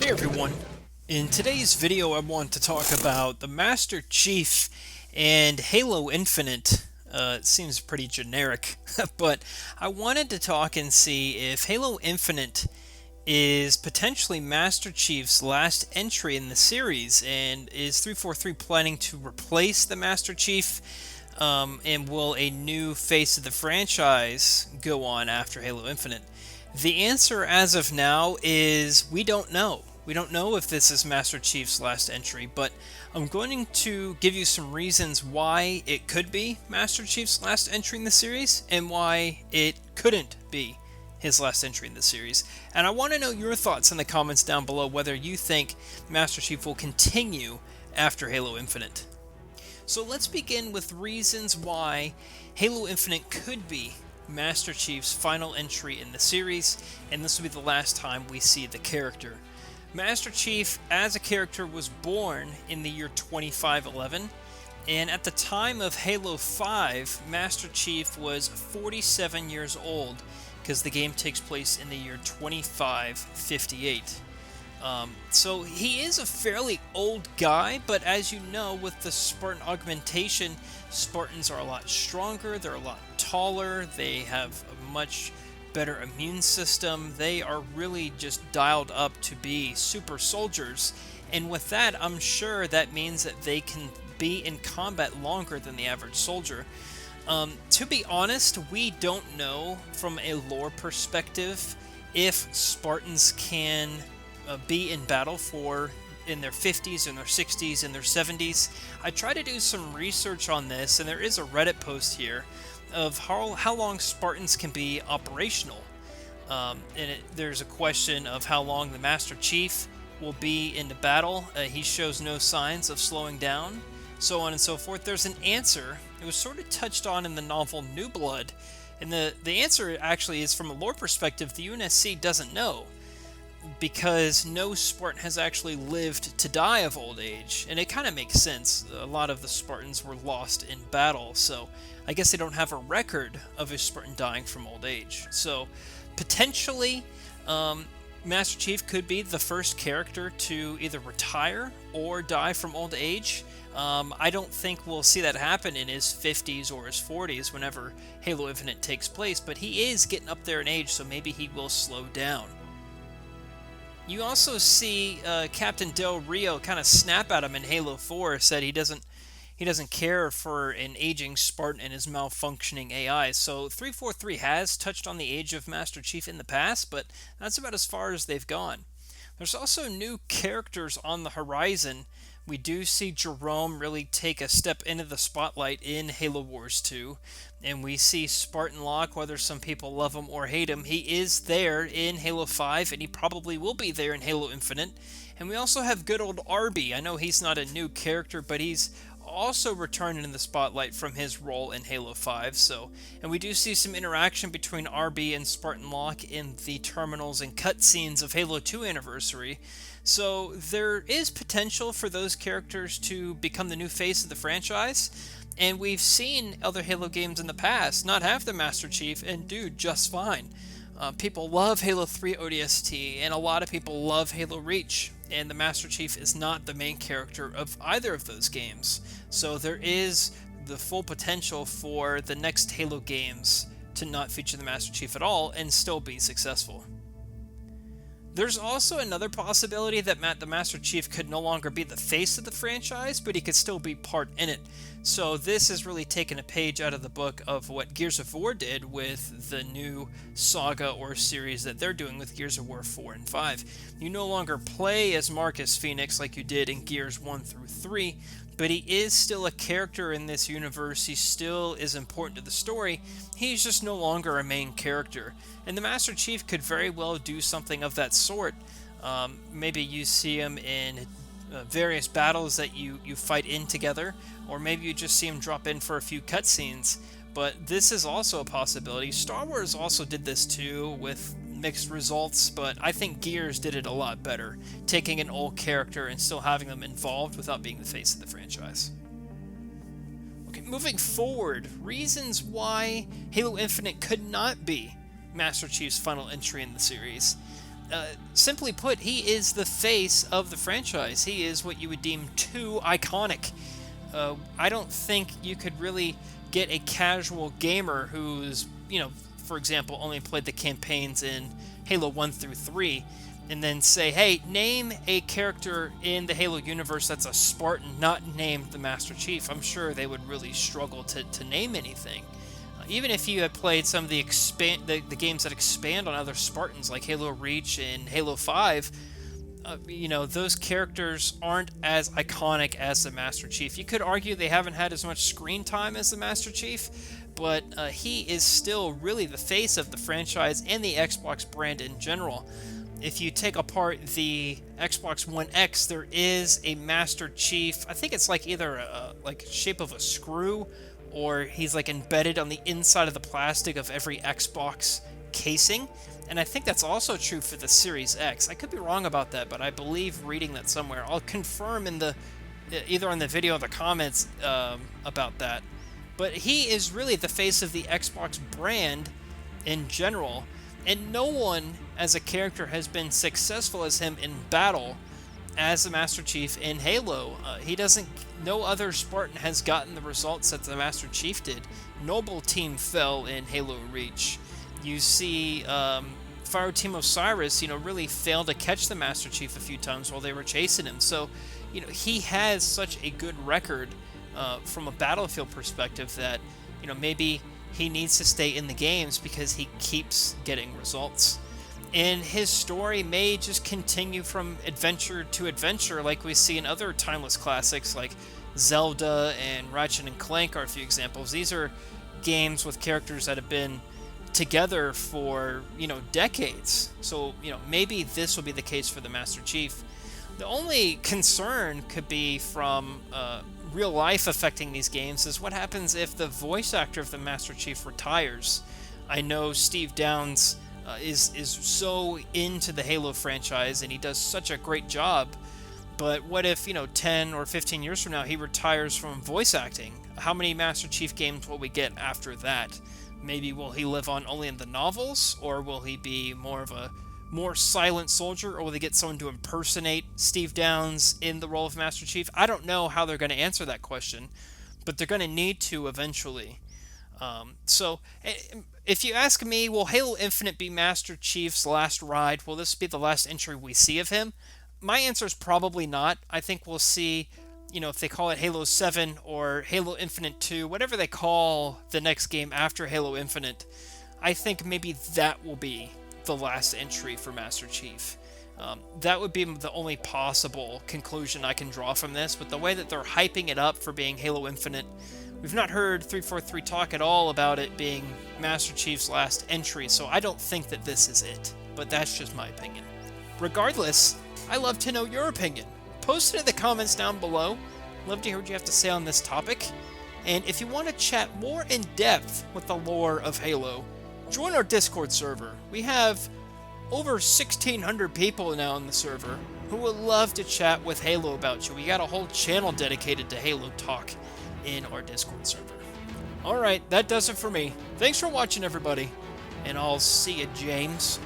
Hey everyone, in today's video I want to talk about the Master Chief and Halo Infinite. It seems pretty generic, but I wanted to talk and see if Halo Infinite is potentially Master Chief's last entry in the series, and is 343 planning to replace the Master Chief, and will a new face of the franchise go on after Halo Infinite? The answer as of now is we don't know. We don't know if this is Master Chief's last entry, but I'm going to give you some reasons why it could be Master Chief's last entry in the series and why it couldn't be his last entry in the series. And I want to know your thoughts in the comments down below whether you think Master Chief will continue after Halo Infinite. So let's begin with reasons why Halo Infinite could be Master Chief's final entry in the series, and this will be the last time we see the character. Master Chief as a character was born in the year 2511, and at the time of Halo 5, Master Chief was 47 years old, because the game takes place in the year 2558. So he is a fairly old guy, but as you know, with the Spartan augmentation, Spartans are a lot stronger, they're a lot taller, they have a much better immune system, they are really just dialed up to be super soldiers, and with that, I'm sure that means that they can be in combat longer than the average soldier. To be honest, we don't know from a lore perspective if Spartans can be in battle for in their 50s, in their 60s, in their 70s. I tried to do some research on this, and there is a Reddit post here of how long Spartans can be operational. There's a question of how long the Master Chief will be into battle. He shows no signs of slowing down, so on and so forth. There's an answer. It was sort of touched on in the novel New Blood, and the answer actually is, from a lore perspective, the UNSC doesn't know, because no Spartan has actually lived to die of old age, and it kind of makes sense. A lot of the Spartans were lost in battle, so I guess they don't have a record of a Spartan dying from old age. So potentially, Master Chief could be the first character to either retire or die from old age. I don't think we'll see that happen in his 50s or his 40s whenever Halo Infinite takes place, but he is getting up there in age, so maybe he will slow down. You also see Captain Del Rio kind of snap at him in Halo 4, said he doesn't care for an aging Spartan and his malfunctioning AI. So 343 has touched on the age of Master Chief in the past, but that's about as far as they've gone. There's also new characters on the horizon. We do see Jerome really take a step into the spotlight in Halo Wars 2, and we see Spartan Locke, whether some people love him or hate him, he is there in Halo 5, and he probably will be there in Halo Infinite. And we also have good old Arby. I know he's not a new character, but he's also returning in the spotlight from his role in Halo 5. And we do see some interaction between Arby and Spartan Locke in the terminals and cutscenes of Halo 2 Anniversary. So there is potential for those characters to become the new face of the franchise. And we've seen other Halo games in the past not have the Master Chief and do just fine. People love Halo 3 ODST, and a lot of people love Halo Reach, and the Master Chief is not the main character of either of those games. So there is the full potential for the next Halo games to not feature the Master Chief at all and still be successful. There's also another possibility that the Master Chief could no longer be the face of the franchise, but he could still be part in it. So this is really taking a page out of the book of what Gears of War did with the new saga or series that they're doing with Gears of War 4 and 5. You no longer play as Marcus Phoenix like you did in Gears 1 through 3, but he is still a character in this universe. He still is important to the story. He's just no longer a main character. And the Master Chief could very well do something of that sort. Maybe you see him in various battles that you fight in together, or maybe you just see him drop in for a few cutscenes. But this is also a possibility. Star Wars also did this too, with mixed results, but I think Gears did it a lot better, taking an old character and still having them involved without being the face of the franchise. Okay, moving forward, reasons why Halo Infinite could not be Master Chief's final entry in the series. Simply put, he is the face of the franchise. He is what you would deem too iconic. I don't think you could really get a casual gamer who's, for example, only played the campaigns in Halo 1 through 3, and then say, hey, name a character in the Halo universe that's a Spartan, not named the Master Chief. I'm sure they would really struggle to name anything. Even if you had played some of the games that expand on other Spartans, like Halo Reach and Halo 5, those characters aren't as iconic as the Master Chief. You could argue they haven't had as much screen time as the Master Chief, but he is still really the face of the franchise and the Xbox brand in general. If you take apart the Xbox One X, there is a Master Chief. I think it's like either a shape of a screw, or he's like embedded on the inside of the plastic of every Xbox casing. And I think that's also true for the Series X. I could be wrong about that, but I believe reading that somewhere. I'll confirm either in the video or the comments about that. But he is really the face of the Xbox brand in general, and no one as a character has been successful as him in battle as the Master Chief in Halo. No other Spartan has gotten the results that the Master Chief did. Noble Team fell in Halo Reach. You see Fire Team Osiris, really failed to catch the Master Chief a few times while they were chasing him. So, he has such a good record from a battlefield perspective that, maybe he needs to stay in the games because he keeps getting results. And his story may just continue from adventure to adventure like we see in other timeless classics like Zelda and Ratchet and Clank are a few examples. These are games with characters that have been together for, decades. So, maybe this will be the case for the Master Chief. The only concern could be from real life affecting these games is what happens if the voice actor of the Master Chief retires. I know Steve Downes is so into the Halo franchise and he does such a great job, but what if 10 or 15 years from now he retires from voice acting? How many Master Chief games will we get after that? Maybe will he live on only in the novels, or will he be more of a more silent soldier, or will they get someone to impersonate Steve Downes in the role of Master Chief? I don't know how they're going to answer that question, but they're going to need to eventually. So if you ask me, will Halo Infinite be Master Chief's last ride? Will this be the last entry we see of him? My answer is probably not. I think we'll see, if they call it Halo 7 or Halo Infinite 2, whatever they call the next game after Halo Infinite, I think maybe that will be the last entry for Master Chief. That would be the only possible conclusion I can draw from this, but the way that they're hyping it up for being Halo Infinite, we've not heard 343 talk at all about it being Master Chief's last entry, so I don't think that this is it, but that's just my opinion. Regardless, I love to know your opinion. Post it in the comments down below. Love to hear what you have to say on this topic. And if you want to chat more in depth with the lore of Halo, join our Discord server. We have over 1,600 people now on the server who would love to chat with Halo about you. We got a whole channel dedicated to Halo talk in our Discord server. Alright, that does it for me. Thanks for watching, everybody, and I'll see you, James.